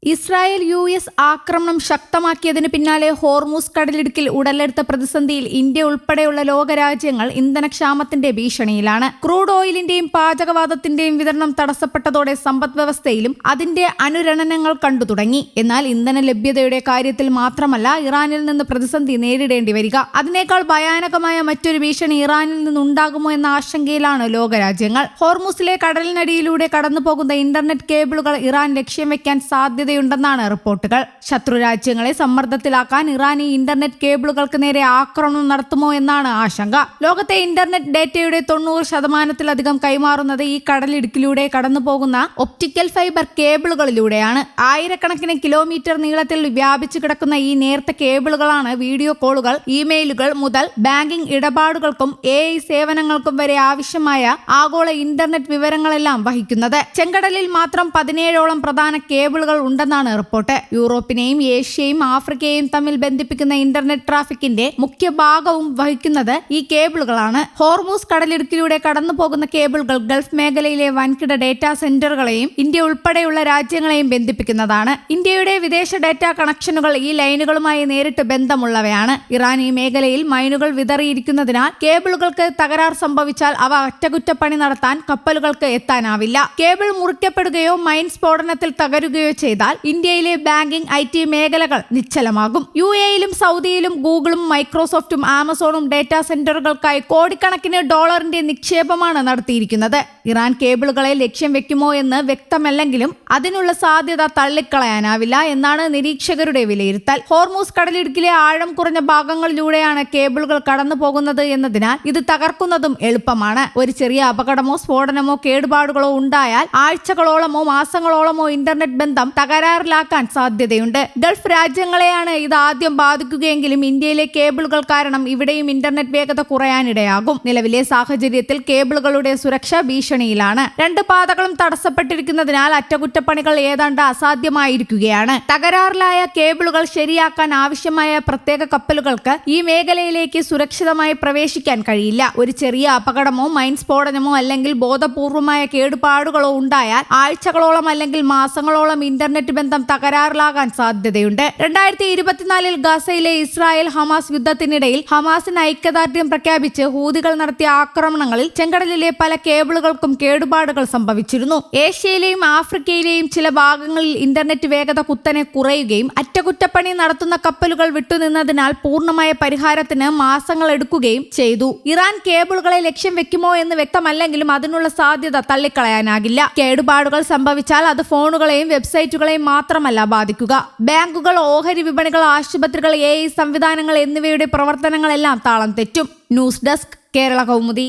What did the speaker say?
Israel US ആക്രമണം ശക്തമാക്കിയതിന് പിന്നാലെ Hormuz കടലിടുക്കിൽ ഉടലെടുത്ത പ്രതിസന്ധിയിൽ ഇന്ത്യ ഉൾപ്പെടെയുള്ള ലോകരാജ്യങ്ങൾ ഇന്ധനക്ഷാമത്തിന്റെ ഭീഷണിയിലാണ്. ക്രൂഡ് ഓയിലിന്റെയും പാചകവാതത്തിന്റെയും വിതരണം തടസ്സപ്പെട്ടതോടെ സമ്പദ് വ്യവസ്ഥയിലും അതിന്റെ അനുരണനങ്ങൾ കണ്ടു തുടങ്ങി. എന്നാൽ ഇന്ധന ലഭ്യതയുടെ കാര്യത്തിൽ മാത്രമല്ല ഇറാനിൽ നിന്ന് പ്രതിസന്ധി നേരിടേണ്ടി വരിക. അതിനേക്കാൾ ഭയാനകമായ മറ്റൊരു ഭീഷണി ഇറാനിൽ നിന്നുണ്ടാകുമോ എന്ന ആശങ്കയിലാണ് ലോകരാജ്യങ്ങൾ. ഹോർമൂസിലെ കടലിനടിയിലൂടെ കടന്നുപോകുന്ന ഇന്റർനെറ്റ് കേബിളുകൾ ഇറാൻ ലക്ഷ്യം വെക്കാൻ സാധ്യതയുണ്ടെന്നാണ് റിപ്പോർട്ടുകൾ. ശത്രുരാജ്യങ്ങളെ സമ്മർദ്ദത്തിലാക്കാൻ ഇറാൻ ഈ ഇന്റർനെറ്റ് കേബിളുകൾക്ക് നേരെ ആക്രമണം നടത്തുമോ എന്നാണ് ആശങ്ക. ലോകത്തെ ഇന്റർനെറ്റ് ഡേറ്റയുടെ 90% കൈമാറുന്നത് ഈ കടലിടുക്കിലൂടെ കടന്നുപോകുന്ന ഒപ്റ്റിക്കൽ ഫൈബർ കേബിളുകളിലൂടെയാണ്. ആയിരക്കണക്കിന് കിലോമീറ്റർ നീളത്തിൽ വ്യാപിച്ചു കിടക്കുന്ന ഈ നേർത്ത കേബിളുകളാണ് വീഡിയോ കോളുകൾ, ഇമെയിലുകൾ മുതൽ ബാങ്കിംഗ് ഇടപാടുകൾക്കും AI സേവനങ്ങൾക്കും വരെ ആവശ്യമായ ആഗോള ഇന്റർനെറ്റ് വിവരങ്ങളെല്ലാം വഹിക്കുന്നത്. ചെങ്കടലിൽ മാത്രം 17ഓളം പ്രധാന കേബിളുകൾ ഉണ്ടെന്നാണ് റിപ്പോർട്ട്. യൂറോപ്പിനെയും ഏഷ്യയും ആഫ്രിക്കയെയും തമ്മിൽ ബന്ധിപ്പിക്കുന്ന ഇന്റർനെറ്റ് ട്രാഫിക്കിന്റെ മുഖ്യ ഭാഗവും വഹിക്കുന്നത് ഈ കേബിളുകളാണ്. ഹോർമൂസ് കടലിടുക്കിലൂടെ കടന്നു പോകുന്ന കേബിളുകൾ ഗൾഫ് മേഖലയിലെ വൻകിട ഡേറ്റാ സെന്ററുകളെയും ഇന്ത്യ ഉൾപ്പെടെയുള്ള രാജ്യങ്ങളെയും ബന്ധിപ്പിക്കുന്നതാണ്. ഇന്ത്യയുടെ വിദേശ ഡേറ്റാ കണക്ഷനുകൾ ഈ ലൈനുകളുമായി നേരിട്ട് ബന്ധമുള്ളവയാണ്. ഇറാൻ ഈ മേഖലയിൽ മൈനുകൾ വിതറിയിരിക്കുന്നതിനാൽ കേബിളുകൾക്ക് തകരാർ സംഭവിച്ചാൽ അവ അറ്റകുറ്റപ്പണി നടത്താൻ കപ്പലുകൾക്ക് എത്താനാവില്ല. കേബിൾ മുറിക്കപ്പെടുകയോ മൈൻ സ്ഫോടനത്തിൽ തകരുകയോ ചെയ്താൽ ഇന്ത്യയിലെ ബാങ്കിംഗ് IT മേഖലകൾ നിശ്ചലമാകും. UAEയിലും സൗദിയിലും ഗൂഗിളും മൈക്രോസോഫ്റ്റും ആമസോണും ഡേറ്റാ സെന്ററുകൾക്കായി കോടിക്കണക്കിന് ഡോളറിന്റെ നിക്ഷേപമാണ് നടത്തിയിരിക്കുന്നത്. ഇറാൻ കേബിളുകളെ ലക്ഷ്യം വെക്കുമോ എന്ന് വ്യക്തമല്ലെങ്കിലും അതിനുള്ള സാധ്യത തള്ളിക്കളയാനാവില്ല എന്നാണ് നിരീക്ഷകരുടെ വിലയിരുത്തൽ. ഹോർമൂസ് കടലിടുക്കിലെ ആഴം കുറഞ്ഞ ഭാഗങ്ങളിലൂടെയാണ് കേബിളുകൾ കടന്നു പോകുന്നത് എന്നതിനാൽ ഇത് തകർക്കുന്നതും എളുപ്പമാണ്. ഒരു ചെറിയ അപകടമോ സ്ഫോടനമോ കേടുപാടുകളോ ഉണ്ടായാൽ ആഴ്ചകളോളമോ മാസങ്ങളോളമോ ഇന്റർനെറ്റ് ബന്ധം തകരാറിലാക്കാൻ സാധ്യതയുണ്ട്. ഗൾഫ് രാജ്യങ്ങളെയാണ് ഇത് ആദ്യം ബാധിക്കുകയെങ്കിലും ഇന്ത്യയിലെ കേബിളുകൾ കാരണം ഇവിടെയും ഇന്റർനെറ്റ് വേഗത കുറയാനിടയാകും. നിലവിലെ സാഹചര്യത്തിൽ കേബിളുകളുടെ സുരക്ഷ ഭീഷണിയിലാണ്. രണ്ട് പാതകളും തടസ്സപ്പെട്ടിരിക്കുന്നതിനാൽ അറ്റകുറ്റപ്പണികൾ ഏതാണ്ട് അസാധ്യമായിരിക്കുകയാണ്. തകരാറിലായ കേബിളുകൾ ശരിയാക്കാൻ ആവശ്യമായ പ്രത്യേക കപ്പലുകൾക്ക് ഈ മേഖലയിലേക്ക് സുരക്ഷിതമായി പ്രവേശിക്കാൻ കഴിയില്ല. ഒരു ചെറിയ അപകടമോ മൈൻ സ്ഫോടനമോ അല്ലെങ്കിൽ ബോധപൂർവമായ കേടുപാടുകളോ ഉണ്ടായാൽ ആഴ്ചകളോളം അല്ലെങ്കിൽ മാസങ്ങളോളം ഇന്റർനെറ്റ് ബന്ധം തകരാറിലാകാൻ സാധ്യതയുണ്ട്. 2024 ഗസയിലെ ഇസ്രായേൽ ഹമാസ് യുദ്ധത്തിനിടയിൽ ഹമാസിന് ഐക്യദാർഢ്യം പ്രഖ്യാപിച്ച് ഹൂതികൾ നടത്തിയ ആക്രമണങ്ങളിൽ ചെങ്കടലിലെ പല കേബിളുകൾക്കും കേടുപാടുകൾ സംഭവിച്ചിരുന്നു. ഏഷ്യയിലെയും ആഫ്രിക്കയിലെയും ചില ഭാഗങ്ങളിൽ ഇന്റർനെറ്റ് വേഗത കുത്തനെ കുറയുകയും അറ്റകുറ്റപ്പണി നടത്തുന്ന കപ്പലുകൾ വിട്ടുനിന്നതിനാൽ പൂർണ്ണമായ പരിഹാരത്തിന് മാസങ്ങൾ എടുക്കുകയും ചെയ്തു. ഇറാൻ കേബിളുകളെ ലക്ഷ്യം വെക്കുമോ എന്ന് വ്യക്തമല്ലെങ്കിലും അതിനുള്ള സാധ്യത തള്ളിക്കളയാനാകില്ല. കേടുപാടുകൾ സംഭവിച്ചാൽ അത് ഫോണുകളെയും വെബ്സൈറ്റുകളെയും മാത്രമല്ല ബാധിക്കുക. ബാങ്കുകൾ, ഓഹരി വിപണികൾ, ആശുപത്രികൾ, AI സംവിധാനങ്ങൾ എന്നിവയുടെ പ്രവർത്തനങ്ങളെല്ലാം താളം തെറ്റും. News desk, Kerala Kaumudi.